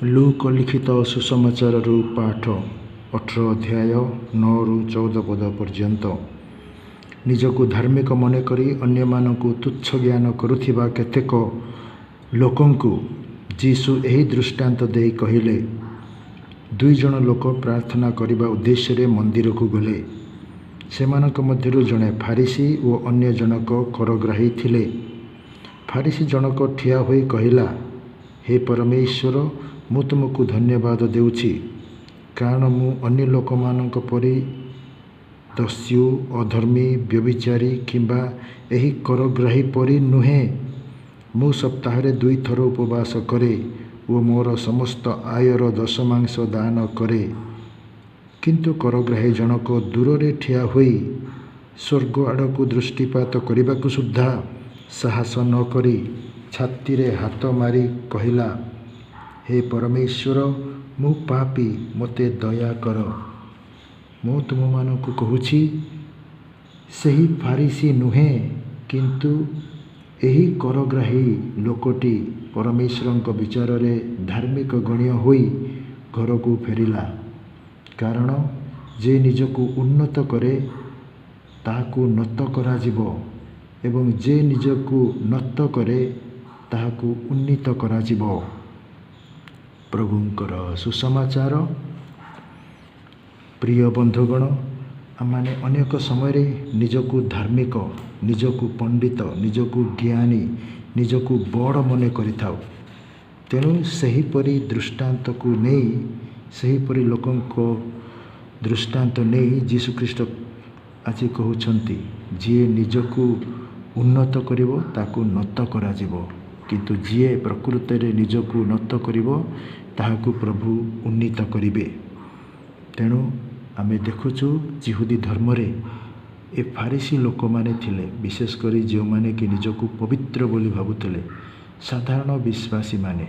ଲୁକ ଲିଖିତ ସୁସମାଚାରରୁ ପାଠ 18 ଅଧ୍ୟାୟ 9ରୁ 14 ପଦ ପର୍ଯ୍ୟନ୍ତ। ନିଜକୁ ଧାର୍ମିକ ମନେକରି ଅନ୍ୟମାନଙ୍କୁ ତୁଚ୍ଛ ଜ୍ଞାନ କରୁଥିବା କେତେକ ଲୋକଙ୍କୁ ଯୀଶୁ ଏହି ଦୃଷ୍ଟାନ୍ତ ଦେଇ କହିଲେ, 2 ଜଣ ଲୋକ ପ୍ରାର୍ଥନା କରିବା ଉଦ୍ଦେଶ୍ୟରେ ମନ୍ଦିରକୁ ଗଲେ। ସେମାନଙ୍କ ମଧ୍ୟରୁ ଜଣେ ଫାରିସୀ ଓ ଅନ୍ୟ ଜଣକ କରଗ୍ରାହୀ ଥିଲେ। ଫାରିସୀ ଜଣକ ଠିଆ ହୋଇ କହିଲା, ହେ ପରମେଶ୍ୱର, ମୁଁ ତୁମକୁ ଧନ୍ୟବାଦ ଦେଉଛି, କାରଣ ମୁଁ ଅନ୍ୟ ଲୋକମାନଙ୍କ ପରି ଦସ୍ୟୁ, ଅଧର୍ମୀ, ବ୍ୟଭିଚାରୀ କିମ୍ବା ଏହି କରଗ୍ରାହୀ ପରି ନୁହେଁ। ମୁଁ ସପ୍ତାହରେ 2 ଥର ଉପବାସ କରେ ଓ ମୋର ସମସ୍ତ ଆୟର ଦଶମାଂଶ ଦାନ କରେ। କିନ୍ତୁ କରଗ୍ରାହୀ ଜଣକ ଦୂରରେ ଠିଆ ହୋଇ ସ୍ୱର୍ଗ ଆଡ଼କୁ ଦୃଷ୍ଟିପାତ କରିବାକୁ ସୁଦ୍ଧା ସାହସ ନ କରି ଛାତିରେ ହାତ ମାରି କହିଲା, ହେ ପରମେଶ୍ୱର, ମୁଁ ପାପୀ, ମୋତେ ଦୟା କର। ମୁଁ ତୁମମାନଙ୍କୁ କହୁଛି, ସେହି ଫାରିସୀ ନୁହେଁ, କିନ୍ତୁ ଏହି କରଗ୍ରାହୀ ଲୋକଟି ପରମେଶ୍ୱରଙ୍କ ବିଚାରରେ ଧାର୍ମିକ ଗଣ୍ୟ ହୋଇ ଘରକୁ ଫେରିଲା। କାରଣ ଯେ ନିଜକୁ ଉନ୍ନତ କରେ ତାହାକୁ ନତ କରାଯିବ, ଏବଂ ଯେ ନିଜକୁ ନତ କରେ ତାହାକୁ ଉନ୍ନୀତ କରାଯିବ। ପ୍ରଭୁଙ୍କର ସୁସମାଚାର। ପ୍ରିୟ ବନ୍ଧୁଗଣ, ଆମମାନେ ଅନେକ ସମୟରେ ନିଜକୁ ଧାର୍ମିକ, ନିଜକୁ ପଣ୍ଡିତ, ନିଜକୁ ଜ୍ଞାନୀ, ନିଜକୁ ବଡ଼ ମନେ କରିଥାଉ। ତେଣୁ ସେହିପରି ଦୃଷ୍ଟାନ୍ତକୁ ନେଇ, ସେହିପରି ଲୋକଙ୍କ ଦୃଷ୍ଟାନ୍ତ ନେଇ ଯୀଶୁଖ୍ରୀଷ୍ଟ ଆଜି କହୁଛନ୍ତି, ଯିଏ ନିଜକୁ ଉନ୍ନତ କରିବ ତାକୁ ନତ କରାଯିବ, କିନ୍ତୁ ଯିଏ ପ୍ରକୃତରେ ନିଜକୁ ନତ କରିବ ତାହାକୁ ପ୍ରଭୁ ଉନ୍ନୀତ କରିବେ। ତେଣୁ ଆମେ ଦେଖୁଛୁ ଯିହୁଦୀ ଧର୍ମରେ ଏ ଫାରିସୀ ଲୋକମାନେ ଥିଲେ, ବିଶେଷ କରି ଯେଉଁମାନେ କି ନିଜକୁ ପବିତ୍ର ବୋଲି ଭାବୁଥିଲେ, ସାଧାରଣ ବିଶ୍ୱାସୀମାନେ।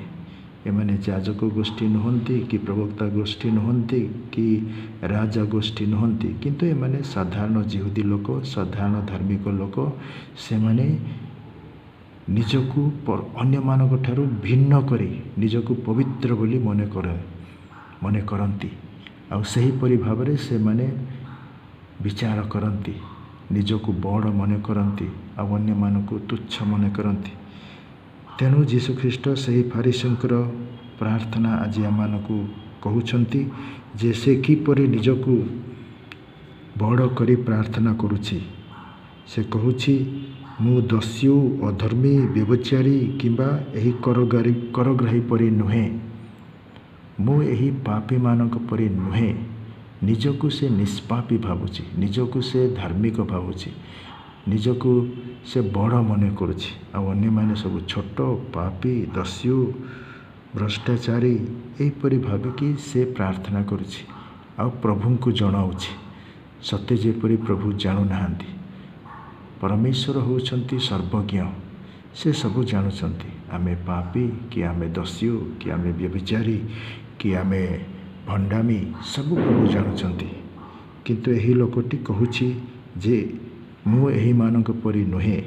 ଏମାନେ ଯାଜକ ଗୋଷ୍ଠୀ ନୁହନ୍ତି କି ପ୍ରବକ୍ତା ଗୋଷ୍ଠୀ ନୁହନ୍ତି କି ରାଜା ଗୋଷ୍ଠୀ ନୁହନ୍ତି, କିନ୍ତୁ ଏମାନେ ସାଧାରଣ ଯିହୁଦୀ ଲୋକ, ସାଧାରଣ ଧାର୍ମିକ ଲୋକ। ସେମାନେ ନିଜକୁ ଅନ୍ୟମାନଙ୍କ ଠାରୁ ଭିନ୍ନ କରି ନିଜକୁ ପବିତ୍ର ବୋଲି ମନେ କରନ୍ତି। ଆଉ ସେହିପରି ଭାବରେ ସେମାନେ ବିଚାର କରନ୍ତି, ନିଜକୁ ବଡ଼ ମନେ କରନ୍ତି ଆଉ ଅନ୍ୟମାନଙ୍କୁ ତୁଚ୍ଛ ମନେ କରନ୍ତି। ତେଣୁ ଯୀଶୁଖ୍ରୀଷ୍ଟ ସେହି ଫାରିସୀଙ୍କର ପ୍ରାର୍ଥନା ଆଜି ଆମମାନଙ୍କୁ କହୁଛନ୍ତି ଯେ ସେ କିପରି ନିଜକୁ ବଡ଼ କରି ପ୍ରାର୍ଥନା କରୁଛି। ସେ କହୁଛି, ମୁଁ ଦସ୍ୟୁ, ଅଧର୍ମୀ, ବ୍ୟଭିଚାରୀ କିମ୍ବା ଏହି କରଗ୍ରାହୀ ପରି ନୁହେଁ। ମୁଁ ଏହି ପାପୀମାନଙ୍କ ପରି ନୁହେଁ। ନିଜକୁ ସେ ନିଷ୍ପାପୀ ଭାବୁଛି, ନିଜକୁ ସେ ଧାର୍ମିକ ଭାବୁଛି, ନିଜକୁ ସେ ବଡ଼ ମନେ କରୁଛି, ଆଉ ଅନ୍ୟମାନେ ସବୁ ଛୋଟ, ପାପୀ, ଦସ୍ୟୁ, ଭ୍ରଷ୍ଟାଚାରୀ ଏହିପରି ଭାବିକି ସେ ପ୍ରାର୍ଥନା କରୁଛି ଆଉ ପ୍ରଭୁଙ୍କୁ ଜଣାଉଛି, ସତେ ଯେପରି ପ୍ରଭୁ ଜାଣୁନାହାନ୍ତି। ପରମେଶ୍ୱର ହେଉଛନ୍ତି ସର୍ବଜ୍ଞ, ସେ ସବୁ ଜାଣୁଛନ୍ତି। ଆମେ ପାପୀ କି ଆମେ ଦସ୍ୟୁ କି ଆମେ ବ୍ୟଭିଚାରୀ କି ଆମେ ଭଣ୍ଡାମୀ, ସବୁ ପ୍ରଭୁ ଜାଣୁଛନ୍ତି। କିନ୍ତୁ ଏହି ଲୋକଟି କହୁଛି ଯେ ମୁଁ ଏହିମାନଙ୍କ ପରି ନୁହେଁ।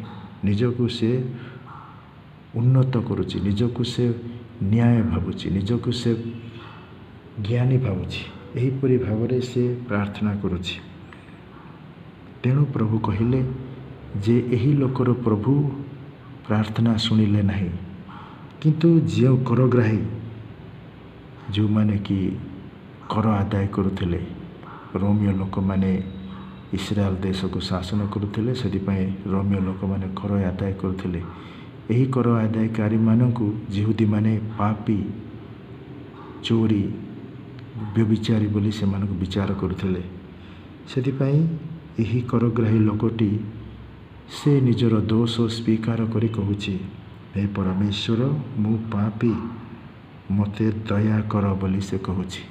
ନିଜକୁ ସେ ଉନ୍ନତ କରୁଛି, ନିଜକୁ ସେ ନ୍ୟାୟ ଭାବୁଛି, ନିଜକୁ ସେ ଜ୍ଞାନୀ ଭାବୁଛି। ଏହିପରି ଭାବରେ ସେ ପ୍ରାର୍ଥନା କରୁଛି। ତେଣୁ ପ୍ରଭୁ କହିଲେ ଯେ ଏହି ଲୋକର ପ୍ରଭୁ ପ୍ରାର୍ଥନା ଶୁଣିଲେ ନାହିଁ। କିନ୍ତୁ ଯେଉଁ କରଗ୍ରାହୀ, ଯେଉଁମାନେ କି କର ଆଦାୟ କରୁଥିଲେ, ରୋମୀୟ ଲୋକମାନେ ଇସ୍ରାଏଲ ଦେଶକୁ ଶାସନ କରୁଥିଲେ, ସେଥିପାଇଁ ରୋମୀୟ ଲୋକମାନେ କର ଆଦାୟ କରୁଥିଲେ। ଏହି କର ଆଦାୟକାରୀମାନଙ୍କୁ ଯିହୁଦୀମାନେ ପାପୀ, ଚୋରୀ, ବ୍ୟଭିଚାରୀ ବୋଲି ସେମାନଙ୍କୁ ବିଚାର କରୁଥିଲେ। ସେଥିପାଇଁ ଏହି କରଗ୍ରାହୀ ଲୋକଟି ସେ ନିଜର ଦୋଷ ସ୍ୱୀକାର କରି କହୁଛି, ହେ ପରମେଶ୍ୱର, ମୁଁ ପାପୀ, ମୋତେ ଦୟା କର ବୋଲି ସେ କହୁଛି।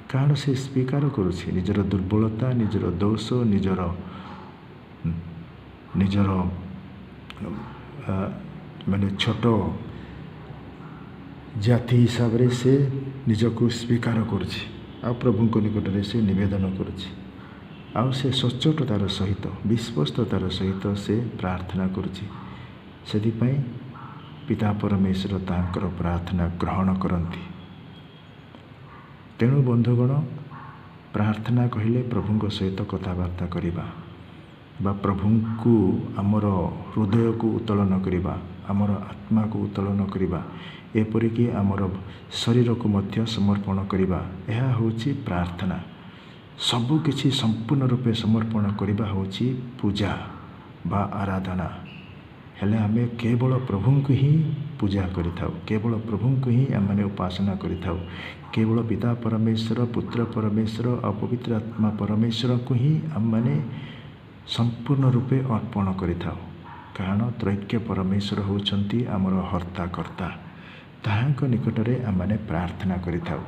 କାରଣ ସେ ସ୍ୱୀକାର କରୁଛି ନିଜର ଦୁର୍ବଳତା, ନିଜର ଦୋଷ, ନିଜର ମାନେ ଛୋଟ ଜାତି ହିସାବରେ ସେ ନିଜକୁ ସ୍ୱୀକାର କରୁଛି ଆଉ ପ୍ରଭୁଙ୍କ ନିକଟରେ ସେ ନିବେଦନ କରୁଛି। ଆଉ ସେ ସଚ୍ଚୋଟତାର ସହିତ, ବିଶ୍ୱସ୍ତତାର ସହିତ ସେ ପ୍ରାର୍ଥନା କରୁଛି। ସେଥିପାଇଁ ପିତା ପରମେଶ୍ୱର ତାଙ୍କର ପ୍ରାର୍ଥନା ଗ୍ରହଣ କରନ୍ତି। ତେଣୁ ବନ୍ଧୁଗଣ, ପ୍ରାର୍ଥନା କହିଲେ ପ୍ରଭୁଙ୍କ ସହିତ କଥାବାର୍ତ୍ତା କରିବା ବା ପ୍ରଭୁଙ୍କୁ ଆମର ହୃଦୟକୁ ଉତ୍ତୋଳନ କରିବା, ଆମର ଆତ୍ମାକୁ ଉତ୍ତୋଳନ କରିବା, ଏପରିକି ଆମର ଶରୀରକୁ ମଧ୍ୟ ସମର୍ପଣ କରିବା। ଏହା ହେଉଛି ପ୍ରାର୍ଥନା। ସବୁକିଛି ସମ୍ପୂର୍ଣ୍ଣ ରୂପେ ସମର୍ପଣ କରିବା ହେଉଛି ପୂଜା ବା ଆରାଧନା। ହେଲେ ଆମେ କେବଳ ପ୍ରଭୁଙ୍କୁ ହିଁ ପୂଜା କରିଥାଉ, କେବଳ ପ୍ରଭୁଙ୍କୁ ହିଁ ଆମେ ଉପାସନା କରିଥାଉ। କେବଳ ପିତା ପରମେଶ୍ୱର, ପୁତ୍ର ପରମେଶ୍ୱର ଆଉ ପବିତ୍ର ଆତ୍ମା ପରମେଶ୍ୱରଙ୍କୁ ହିଁ ଆମମାନେ ସମ୍ପୂର୍ଣ୍ଣ ରୂପେ ଅର୍ପଣ କରିଥାଉ। କାରଣ ତ୍ରୈକ୍ୟ ପରମେଶ୍ୱର ହେଉଛନ୍ତି ଆମର ହର୍ତ୍ତାକର୍ତ୍ତା। ତାହାଙ୍କ ନିକଟରେ ଆମମାନେ ପ୍ରାର୍ଥନା କରିଥାଉ।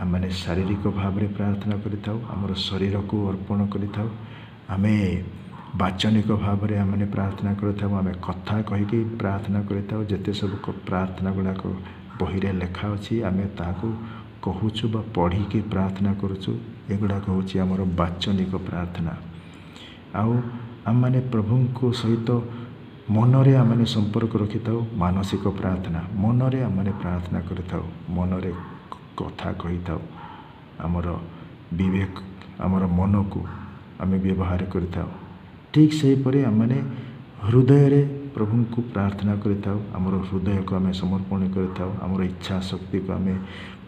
ଆମମାନେ ଶାରୀରିକ ଭାବରେ ପ୍ରାର୍ଥନା କରିଥାଉ, ଆମର ଶରୀରକୁ ଅର୍ପଣ କରିଥାଉ। ଆମେ ବାଚନିକ ଭାବରେ ଆମମାନେ ପ୍ରାର୍ଥନା କରିଥାଉ, ଆମେ କଥା କହିକି ପ୍ରାର୍ଥନା କରିଥାଉ। ଯେତେ ସବୁ ପ୍ରାର୍ଥନା ଗୁଡ଼ାକ ବହିରେ ଲେଖା ଅଛି, ଆମେ ତାହାକୁ କହୁଛୁ ବା ପଢ଼ିକି ପ୍ରାର୍ଥନା କରୁଛୁ। ଏଗୁଡ଼ାକ ହେଉଛି ଆମର ବାଚନିକ ପ୍ରାର୍ଥନା। ଆଉ ଆମମାନେ ପ୍ରଭୁଙ୍କ ସହିତ ମନରେ ଆମମାନେ ସମ୍ପର୍କ ରଖିଥାଉ। ମାନସିକ ପ୍ରାର୍ଥନା, ମନରେ ଆମମାନେ ପ୍ରାର୍ଥନା କରିଥାଉ, ମନରେ କଥା କହିଥାଉ। ଆମର ବିବେକ, ଆମର ମନକୁ ଆମେ ବ୍ୟବହାର କରିଥାଉ। ଠିକ୍ ସେହିପରି ଆମମାନେ ହୃଦୟରେ ପ୍ରଭୁଙ୍କୁ ପ୍ରାର୍ଥନା କରିଥାଉ। ଆମର ହୃଦୟକୁ ଆମେ ସମର୍ପଣ କରିଥାଉ, ଆମର ଇଚ୍ଛା ଶକ୍ତିକୁ ଆମେ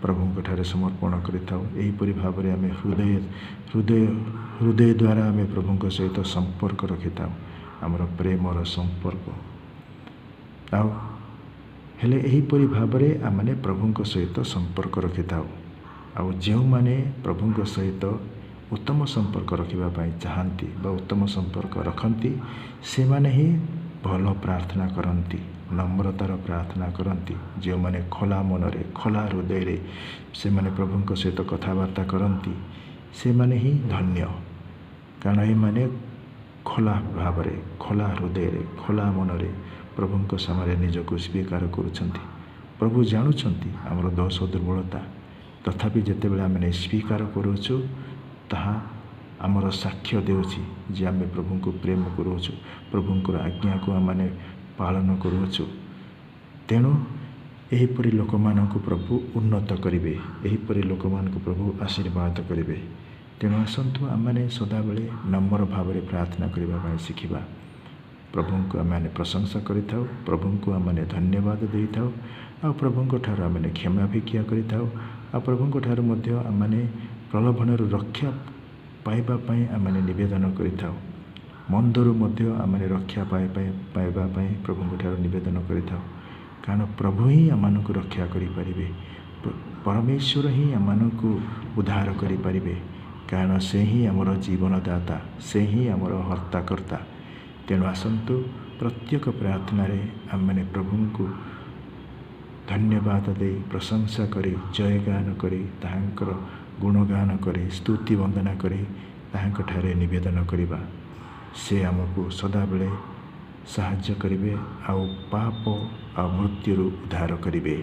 ପ୍ରଭୁଙ୍କଠାରେ ସମର୍ପଣ କରିଥାଉ। ଏହିପରି ଭାବରେ ଆମେ ହୃଦୟ ଦ୍ୱାରା ଆମେ ପ୍ରଭୁଙ୍କ ସହିତ ସମ୍ପର୍କ ରଖିଥାଉ, ଆମର ପ୍ରେମର ସମ୍ପର୍କ। ଆଉ ହେଲେ ଏହିପରି ଭାବରେ ଆମମାନେ ପ୍ରଭୁଙ୍କ ସହିତ ସମ୍ପର୍କ ରଖିଥାଉ। ଆଉ ଯେଉଁମାନେ ପ୍ରଭୁଙ୍କ ସହିତ ଉତ୍ତମ ସମ୍ପର୍କ ରଖିବା ପାଇଁ ଚାହାନ୍ତି ବା ଉତ୍ତମ ସମ୍ପର୍କ ରଖନ୍ତି, ସେମାନେ ହିଁ ଭଲ ପ୍ରାର୍ଥନା କରନ୍ତି, ନମ୍ରତାର ପ୍ରାର୍ଥନା କରନ୍ତି। ଯେଉଁମାନେ ଖୋଲା ମନରେ, ଖୋଲା ହୃଦୟରେ ସେମାନେ ପ୍ରଭୁଙ୍କ ସହିତ କଥାବାର୍ତ୍ତା କରନ୍ତି, ସେମାନେ ହିଁ ଧନ୍ୟ। କାରଣ ଏମାନେ ଖୋଲା ଭାବରେ, ଖୋଲା ହୃଦୟରେ, ଖୋଲା ମନରେ ପ୍ରଭୁଙ୍କ ସାମନାରେ ନିଜକୁ ସ୍ୱୀକାର କରୁଛନ୍ତି। ପ୍ରଭୁ ଜାଣୁଛନ୍ତି ଆମର ଦୋଷ ଦୁର୍ବଳତା, ତଥାପି ଯେତେବେଳେ ଆମେ ସ୍ୱୀକାର କରୁଛୁ, ତାହା ଆମର ସାକ୍ଷ୍ୟ ଦେଉଛି ଯେ ଆମେ ପ୍ରଭୁଙ୍କୁ ପ୍ରେମ କରୁଛୁ, ପ୍ରଭୁଙ୍କର ଆଜ୍ଞାକୁ ଆମେ ପାଳନ କରୁଛୁ। ତେଣୁ ଏହିପରି ଲୋକମାନଙ୍କୁ ପ୍ରଭୁ ଉନ୍ନତ କରିବେ, ଏହିପରି ଲୋକମାନଙ୍କୁ ପ୍ରଭୁ ଆଶୀର୍ବାଦ କରିବେ। ତେଣୁ ଆସନ୍ତୁ ଆମମାନେ ସଦାବେଳେ ନମ୍ର ଭାବରେ ପ୍ରାର୍ଥନା କରିବା ପାଇଁ ଶିଖିବା। ପ୍ରଭୁଙ୍କୁ ଆମମାନେ ପ୍ରଶଂସା କରିଥାଉ, ପ୍ରଭୁଙ୍କୁ ଆମମାନେ ଧନ୍ୟବାଦ ଦେଇଥାଉ, ଆଉ ପ୍ରଭୁଙ୍କ ଠାରୁ ଆମମାନେ କ୍ଷମା ଭିକ୍ଷା କରିଥାଉ। ଆଉ ପ୍ରଭୁଙ୍କ ଠାରୁ ମଧ୍ୟ ଆମମାନେ ପ୍ରଲୋଭନରୁ ରକ୍ଷା ପାଇବା ପାଇଁ ଆମମାନେ ନିବେଦନ କରିଥାଉ। ମନ୍ଦରୁ ମଧ୍ୟ ଆମମାନେ ରକ୍ଷା ପାଇବା ପାଇଁ ପ୍ରଭୁଙ୍କ ଠାରୁ ନିବେଦନ କରିଥାଉ। କାରଣ ପ୍ରଭୁ ହିଁ ଆମମାନଙ୍କୁ ରକ୍ଷା କରିପାରିବେ, ପରମେଶ୍ୱର ହିଁ ଆମମାନଙ୍କୁ ଉଦ୍ଧାର କରିପାରିବେ। କାରଣ ସେ ହିଁ ଆମର ଜୀବନଦାତା, ସେ ହିଁ ଆମର ହର୍ତ୍ତାକର୍ତ୍ତା। ତେଣୁ ଆସନ୍ତୁ ପ୍ରତ୍ୟେକ ପ୍ରାର୍ଥନାରେ ଆମମାନେ ପ୍ରଭୁଙ୍କୁ ଧନ୍ୟବାଦ ଦେଇ, ପ୍ରଶଂସା କରି, ଜୟଗାନ କରି, ତାହାଙ୍କର ଗୁଣଗାନ କରି, ସ୍ତୁତି ବନ୍ଦନା କରି ତାହାଙ୍କଠାରେ ନିବେଦନ କରିବା। ସେ ଆମକୁ ସଦାବେଳେ ସାହାଯ୍ୟ କରିବେ ଆଉ ପାପ ଆଉ ମୃତ୍ୟୁରୁ ଉଦ୍ଧାର କରିବେ।